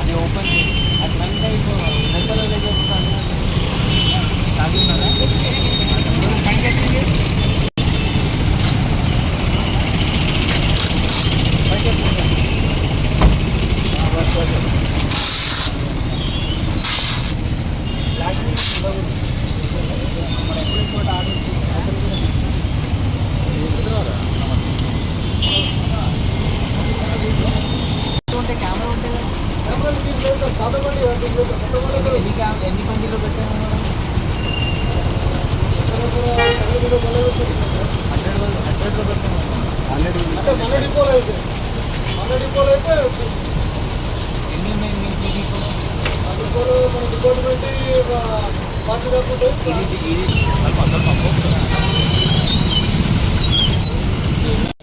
అది ఓపెన్ అట్లంటే దగ్గర ఎన్ని బండిలో పెట్టాము 100లో పెట్టాము 100 డిపోలో అయితే ఎన్ని ఉన్నాయి మీ డిపోలో మన డిపోలో పెట్టి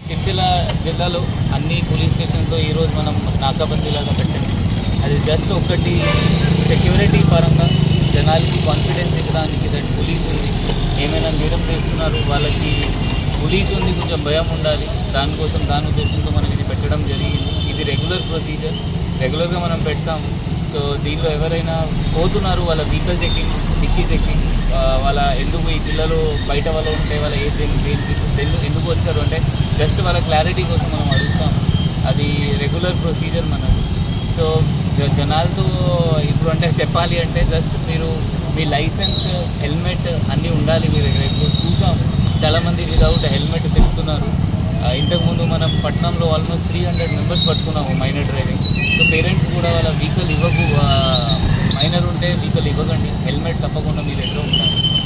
సిరిసిల్ల జిల్లాలో అన్ని పోలీస్ స్టేషన్లో ఈరోజు మనం నాకాబందీలాగా పెట్టాము. అది జస్ట్ ఒకటి సెక్యూరిటీ పరంగా జనాలకి కాన్ఫిడెన్స్ ఇవ్వడానికి, దట్ పోలీస్ ఉంది, ఏమైనా నేరం చేస్తున్నారు వాళ్ళకి పోలీస్ ఉంది, కొంచెం భయం ఉండాలి. దానికోసం దాని ఉద్దేశంతో మనం ఇది పెట్టడం జరిగింది. ఇది రెగ్యులర్ ప్రొసీజర్, రెగ్యులర్గా మనం పెడతాము. సో దీనిలో ఎవరైనా పోతున్నారు వాళ్ళ వెహికల్ చెకింగ్, డిక్కీ చెకింగ్, వాళ్ళ ఎందుకు ఈ జిల్లాలో బయట వాళ్ళు ఉంటే వాళ్ళ ఎందుకు వచ్చారు అంటే జస్ట్ వాళ్ళ క్లారిటీ కోసం మనం అడుగుతాం. అది రెగ్యులర్ ప్రొసీజర్ మనది. సో జనాలతో ఇప్పుడు అంటే చెప్పాలి అంటే జస్ట్ మీరు మీ లైసెన్స్, హెల్మెట్ అన్నీ ఉండాలి మీ దగ్గర. ఇప్పుడు చూసాం చాలామంది వితౌట్ హెల్మెట్ తిరుగుతున్నారు. ఇంతకుముందు మనం పట్టణంలో ఆల్మోస్ట్ 300 మెంబర్స్ పట్టుకున్నాము మైనర్ డ్రైవింగ్. సో పేరెంట్స్ కూడా వాళ్ళ వెహికల్ మైనర్ ఉంటే వెహికల్ ఇవ్వకండి, హెల్మెట్ తప్పకుండా మీ దగ్గర ఉండాలి.